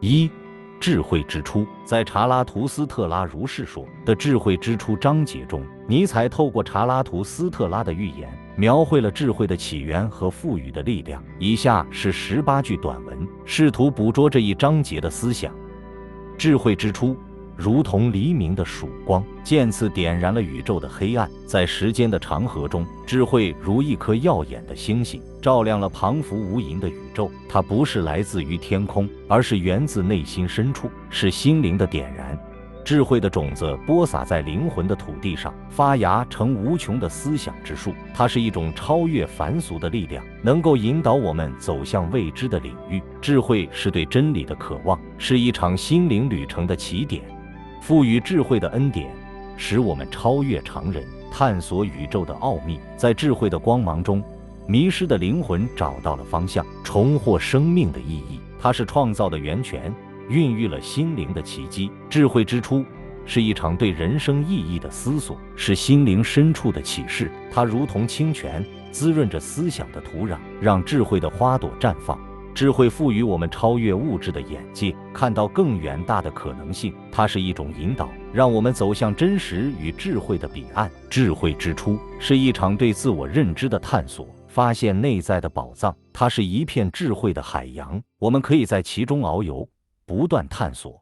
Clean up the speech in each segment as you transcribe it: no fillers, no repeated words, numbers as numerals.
一、智慧之初。在查拉图斯特拉如是说的智慧之初章节中，尼采透过查拉图斯特拉的预言，描绘了智慧的起源和赋予的力量。以下是18句短文，试图捕捉这一章节的思想。智慧之初，如同黎明的曙光，渐次点燃了宇宙的黑暗。在时间的长河中，智慧如一颗耀眼的星星，照亮了庞福无垠的宇宙。它不是来自于天空，而是源自内心深处，是心灵的点燃。智慧的种子播撒在灵魂的土地上，发芽成无穷的思想之树。它是一种超越凡俗的力量，能够引导我们走向未知的领域。智慧是对真理的渴望，是一场心灵旅程的起点。赋予智慧的恩典，使我们超越常人，探索宇宙的奥秘。在智慧的光芒中，迷失的灵魂找到了方向，重获生命的意义。它是创造的源泉，孕育了心灵的奇迹。智慧之初是一场对人生意义的思索，是心灵深处的启示。它如同清泉，滋润着思想的土壤，让智慧的花朵绽放。智慧赋予我们超越物质的眼界，看到更远大的可能性。它是一种引导，让我们走向真实与智慧的彼岸。智慧之初是一场对自我认知的探索，发现内在的宝藏。它是一片智慧的海洋，我们可以在其中遨游，不断探索。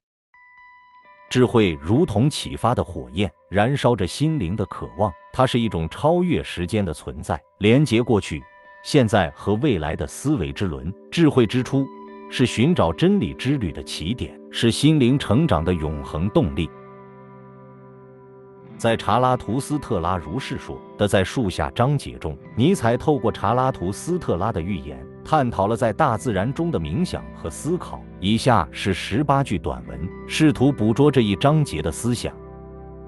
智慧如同启发的火焰，燃烧着心灵的渴望。它是一种超越时间的存在，连接过去、现在和未来的思维之轮。智慧之初是寻找真理之旅的起点，是心灵成长的永恒动力。在查拉图斯特拉如是说的在树下章节中，尼采透过查拉图斯特拉的预言，探讨了在大自然中的冥想和思考。以下是18句短文，试图捕捉这一章节的思想。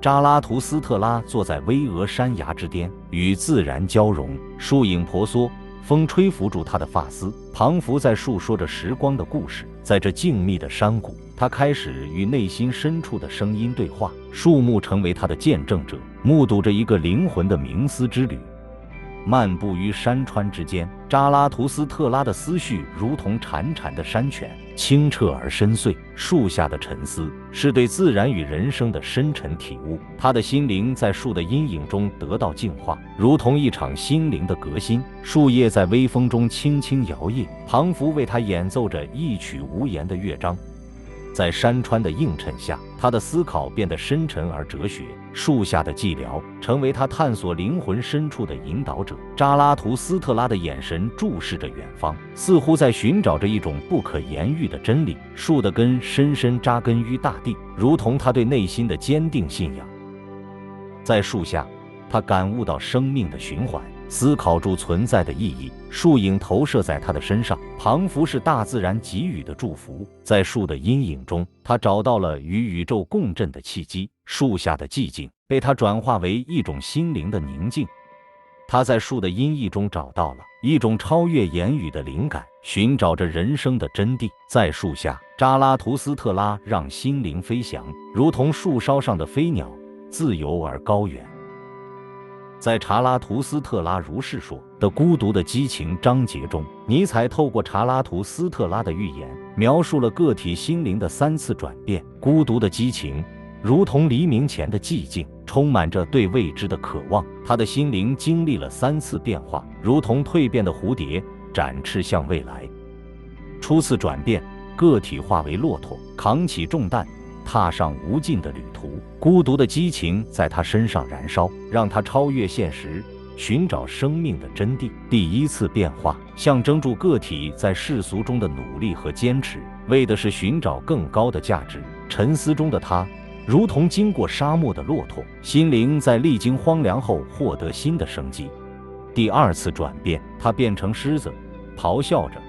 扎拉图斯特拉坐在巍峨山崖之巅，与自然交融，树影婆娑，风吹拂住他的发丝。庞福在述说着时光的故事，在这静谧的山谷，他开始与内心深处的声音对话。树木成为他的见证者，目睹着一个灵魂的冥思之旅。漫步于山川之间，扎拉图斯特拉的思绪如同潺潺的山泉，清澈而深邃。树下的沉思是对自然与人生的深沉体悟，他的心灵在树的阴影中得到净化，如同一场心灵的革新。树叶在微风中轻轻摇曳，庞福为他演奏着一曲无言的乐章。在山川的映衬下，他的思考变得深沉而哲学。树下的寂寥成为他探索灵魂深处的引导者。扎拉图斯特拉的眼神注视着远方，似乎在寻找着一种不可言喻的真理。树的根深深扎根于大地，如同他对内心的坚定信仰。在树下，他感悟到生命的循环，思考出存在的意义。树影投射在他的身上，庞福是大自然给予的祝福。在树的阴影中，他找到了与宇宙共振的契机。树下的寂静被他转化为一种心灵的宁静。他在树的阴翳中找到了一种超越言语的灵感，寻找着人生的真谛。在树下，扎拉图斯特拉让心灵飞翔，如同树梢上的飞鸟，自由而高远。在查拉图斯特拉如是说的孤独的激情章节中，尼采透过查拉图斯特拉的预言，描述了个体心灵的3次转变。孤独的激情如同黎明前的寂静，充满着对未知的渴望。他的心灵经历了3次变化，如同蜕变的蝴蝶，展翅向未来。初次转变，个体化为骆驼，扛起重担，踏上无尽的旅途。孤独的激情在他身上燃烧，让他超越现实，寻找生命的真谛。第1次变化象征住个体在世俗中的努力和坚持，为的是寻找更高的价值。沉思中的他如同经过沙漠的骆驼，心灵在历经荒凉后获得新的生机。第2次转变，他变成狮子，咆哮着，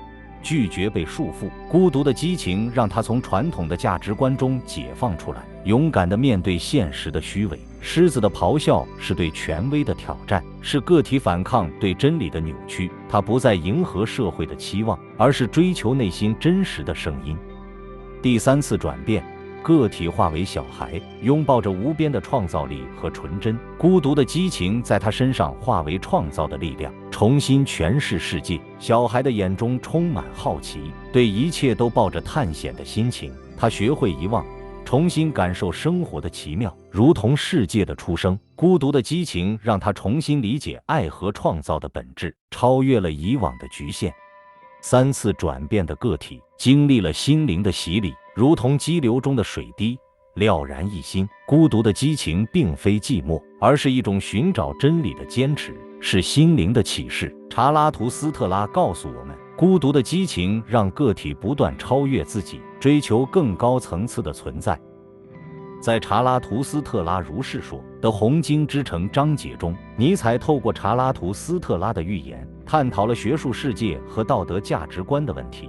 拒绝被束缚。孤独的激情让他从传统的价值观中解放出来，勇敢地面对现实的虚伪。狮子的咆哮是对权威的挑战，是个体反抗对真理的扭曲。他不再迎合社会的期望，而是追求内心真实的声音。第3次转变，个体化为小孩，拥抱着无边的创造力和纯真。孤独的激情在他身上化为创造的力量，重新诠释世界。小孩的眼中充满好奇，对一切都抱着探险的心情。他学会遗忘，重新感受生活的奇妙，如同世界的出生。孤独的激情让他重新理解爱和创造的本质，超越了以往的局限。3次转变的个体经历了心灵的洗礼，如同激流中的水滴，了然一心。孤独的激情并非寂寞，而是一种寻找真理的坚持，是心灵的启示。查拉图斯特拉告诉我们，孤独的激情让个体不断超越自己，追求更高层次的存在。在查拉图斯特拉如是说的红鲸之城章节中，尼采透过查拉图斯特拉的预言，探讨了学术世界和道德价值观的问题。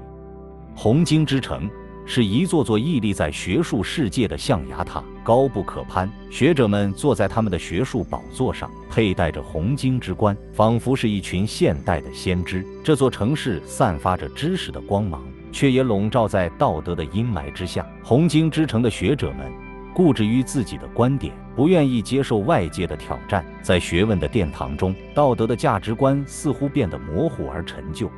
红鲸之城是一座座屹立在学术世界的象牙塔，高不可攀。学者们坐在他们的学术宝座上，佩戴着红鲸之冠，仿佛是一群现代的先知。这座城市散发着知识的光芒，却也笼罩在道德的阴霾之下。红鲸之城的学者们固执于自己的观点，不愿意接受外界的挑战。在学问的殿堂中，道德的价值观似乎变得模糊而陈旧。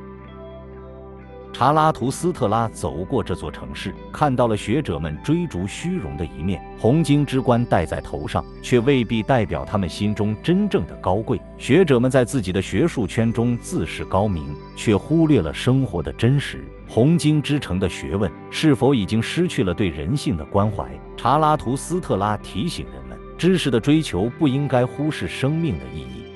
查拉图斯特拉走过这座城市，看到了学者们追逐虚荣的一面。红鲸之冠戴在头上，却未必代表他们心中真正的高贵。学者们在自己的学术圈中自视高明，却忽略了生活的真实。红鲸之城的学问是否已经失去了对人性的关怀？查拉图斯特拉提醒人们，知识的追求不应该忽视生命的意义。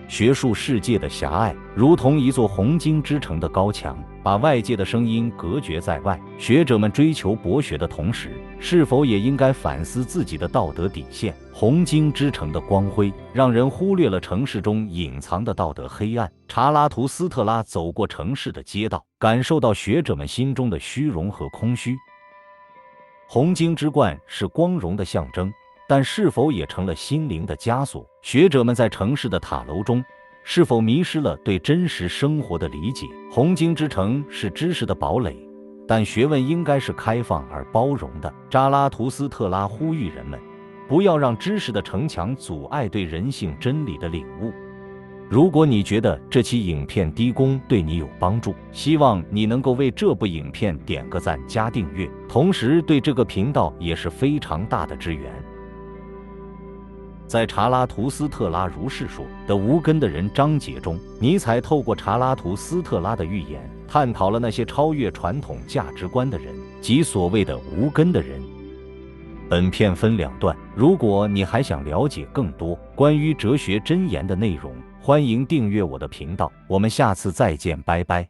学术世界的狭隘，如同一座红鲸之城的高墙，把外界的声音隔绝在外。学者们追求博学的同时，是否也应该反思自己的道德底线？红鲸之城的光辉，让人忽略了城市中隐藏的道德黑暗。查拉图斯特拉走过城市的街道，感受到学者们心中的虚荣和空虚。红鲸之冠是光荣的象征，但是否也成了心灵的枷锁？学者们在城市的塔楼中，是否迷失了对真实生活的理解？红鲸之城是知识的堡垒，但学问应该是开放而包容的。查拉图斯特拉呼吁人们，不要让知识的城墙阻碍对人性真理的领悟。如果你觉得这期影片低功对你有帮助，希望你能够为这部影片点个赞加订阅，同时对这个频道也是非常大的支援。在查拉图斯特拉如是说的无根的人章节中，尼采透过查拉图斯特拉的预言，探讨了那些超越传统价值观的人，即所谓的无根的人。本片分2段，如果你还想了解更多关于哲学箴言的内容，欢迎订阅我的频道，我们下次再见，拜拜。